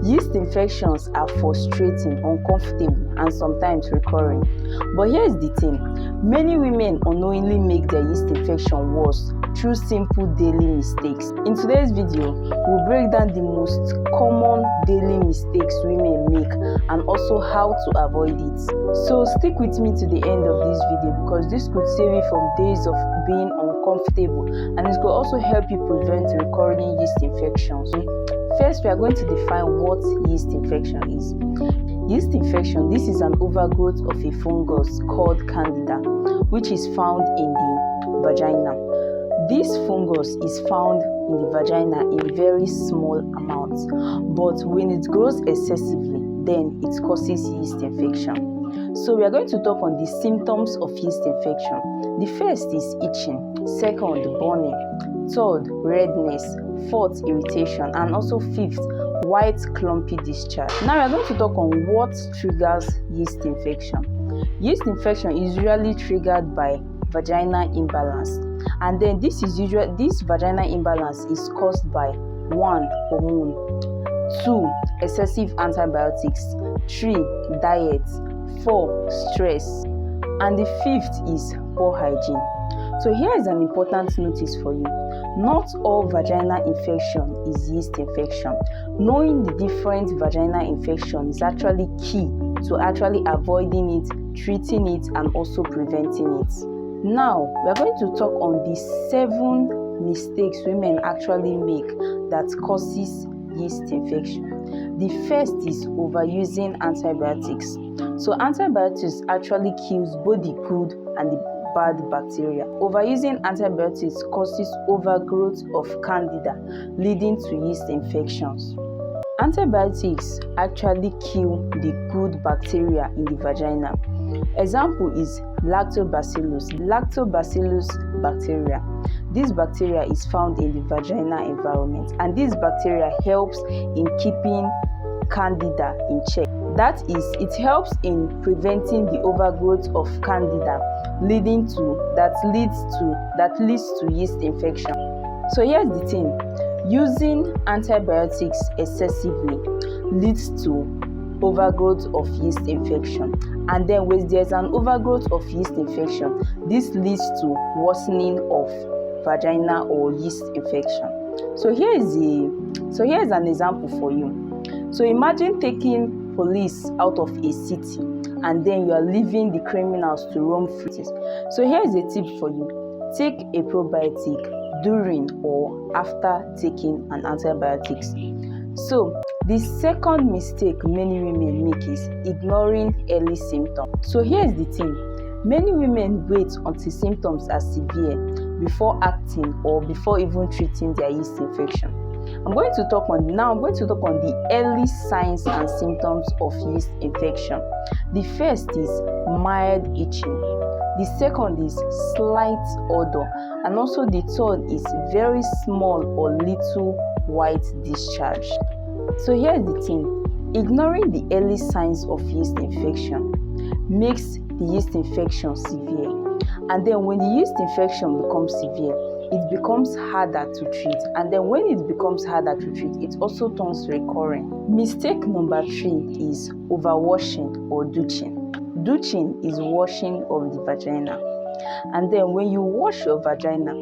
Yeast infections are frustrating, uncomfortable, and sometimes recurring. But here's the thing, many women unknowingly make their yeast infection worse through simple daily mistakes. In today's video, we'll break down the most common daily mistakes women make and also how to avoid it. So stick with me to the end of this video because this could save you from days of being uncomfortable and it could also help you prevent recurring yeast infections. First, we are going to define what yeast infection is. Yeast infection, this is an overgrowth of a fungus called Candida, which is found in the vagina. This fungus is found in the vagina in very small amounts, but when it grows excessively, then it causes yeast infection. So we are going to talk on the symptoms of yeast infection. The first is itching, second, burning, third, redness, fourth, irritation, and also fifth, white clumpy discharge. Now we are going to talk on what triggers yeast infection. Yeast infection is usually triggered by vaginal imbalance, and then this vaginal imbalance is caused by 1. Hormone, 2. Excessive antibiotics, 3. Diet, 4. Stress, and the fifth is poor hygiene. So here is an important notice for you. Not all vaginal infection is yeast infection. Knowing the different vaginal infection is actually key to actually avoiding it, treating it, and also preventing it. Now, we are going to talk on the 7 mistakes women actually make that causes yeast infection. The first is overusing antibiotics. So antibiotics actually kills both the good and the bad bacteria. Overusing antibiotics causes overgrowth of Candida, leading to yeast infections. Antibiotics actually kill the good bacteria in the vagina. Example is lactobacillus bacteria. This bacteria is found in the vaginal environment, and this bacteria helps in keeping Candida in check. That is, it helps in preventing the overgrowth of Candida, that leads to yeast infection. So here's the thing, using antibiotics excessively leads to overgrowth of yeast infection, and then when there's an overgrowth of yeast infection, this leads to worsening of vaginal or yeast infection. So here's an example for you. So imagine taking police out of a city and then you are leaving the criminals to roam free. So here's a tip for you. Take a probiotic during or after taking an antibiotics. So the second mistake many women make is ignoring early symptoms. So here's the thing, many women wait until symptoms are severe before acting or before even treating their yeast infection. I'm going to talk on the early signs and symptoms of yeast infection. The first is mild itching. The second is slight odor, and also the third is very small or little white discharge. So here's the thing, ignoring the early signs of yeast infection makes the yeast infection severe, and then when the yeast infection becomes severe, it becomes harder to treat, and then when it becomes harder to treat, it also turns recurring. Mistake number 3 is overwashing or douching. Douching is washing of the vagina, and then when you wash your vagina,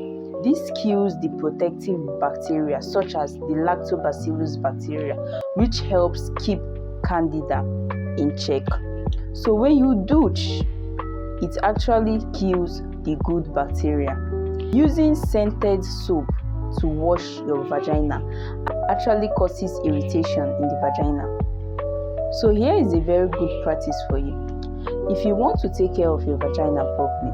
this kills the protective bacteria such as the lactobacillus bacteria, which helps keep Candida in check. So when you douche, it actually kills the good bacteria. Using scented soap to wash your vagina actually causes irritation in the vagina. So here is a very good practice for you. If you want to take care of your vagina properly,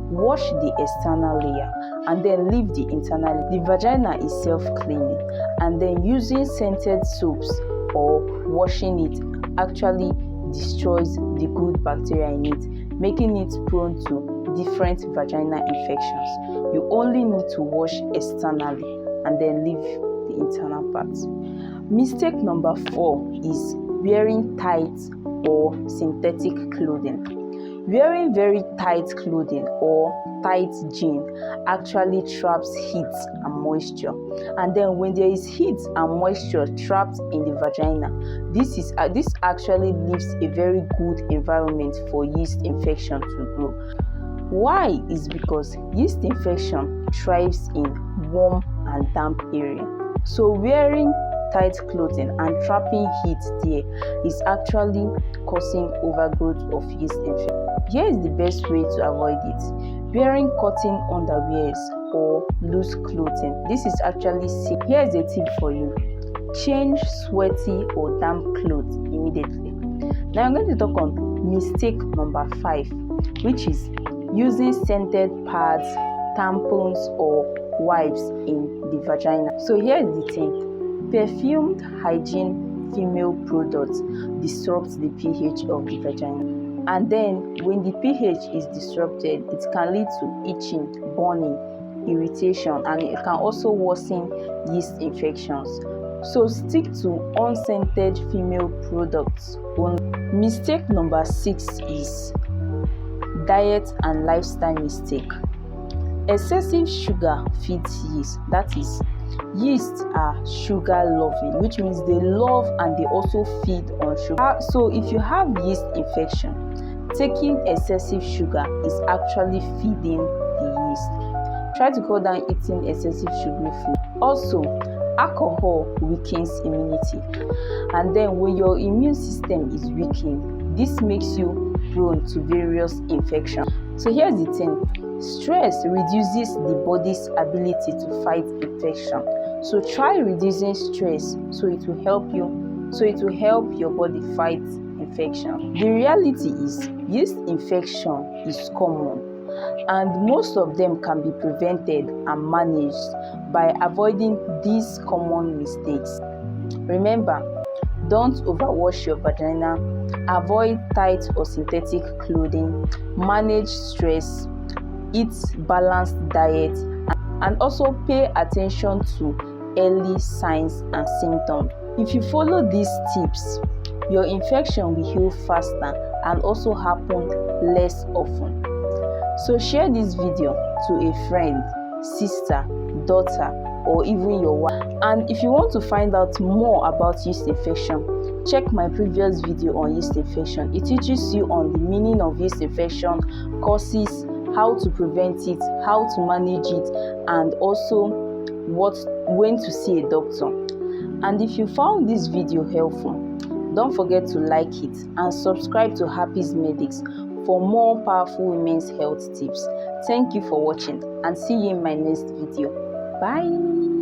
wash the external layer and then leave the internal. The vagina is self-cleaning, and then using scented soaps or washing it actually destroys the good bacteria in it, making it prone to different vaginal infections. You only need to wash externally and then leave the internal parts. Mistake number 4 is wearing tight or synthetic clothing. Wearing very tight clothing or tight jean actually traps heat and moisture. And then when there is heat and moisture trapped in the vagina, this actually leaves a very good environment for yeast infection to grow. Why? Is because yeast infection thrives in warm and damp area. So wearing tight clothing and trapping heat there is actually causing overgrowth of yeast infection. Here is the best way to avoid it. Wearing cotton underwears or loose clothing. This is actually safe. Here is a tip for you. Change sweaty or damp clothes immediately. Now I'm going to talk on mistake number 5, which is using scented pads, tampons or wipes in the vagina. So here is the thing. Perfumed hygiene female products disrupt the pH of the vagina. And then when the pH is disrupted, it can lead to itching, burning, irritation, and it can also worsen yeast infections. So stick to unscented female products only. Mistake number 6 is diet and lifestyle mistake. Excessive sugar feeds yeast. That is, yeasts are sugar loving, which means they love and they also feed on sugar. So if you have yeast infection, taking excessive sugar is actually feeding the yeast. Try to cut down eating excessive sugary food. Also, alcohol weakens immunity, and then when your immune system is weakened, this makes you prone to various infections. So here's the thing. Stress reduces the body's ability to fight infection. So try reducing stress so it will help your body fight infection. The reality is yeast infection is common, and most of them can be prevented and managed by avoiding these common mistakes. Remember, don't overwash your vagina, avoid tight or synthetic clothing, manage stress, eat balanced diet, and also pay attention to early signs and symptoms. If you follow these tips, your infection will heal faster and also happen less often. So share this video to a friend, sister, daughter, or even your wife. And if you want to find out more about yeast infection, check my previous video on yeast infection. It teaches you on the meaning of yeast infection, causes, how to prevent it, how to manage it, and also when to see a doctor. And if you found this video helpful, don't forget to like it and subscribe to Happy's Medics for more powerful women's health tips. Thank you for watching and see you in my next video. Bye.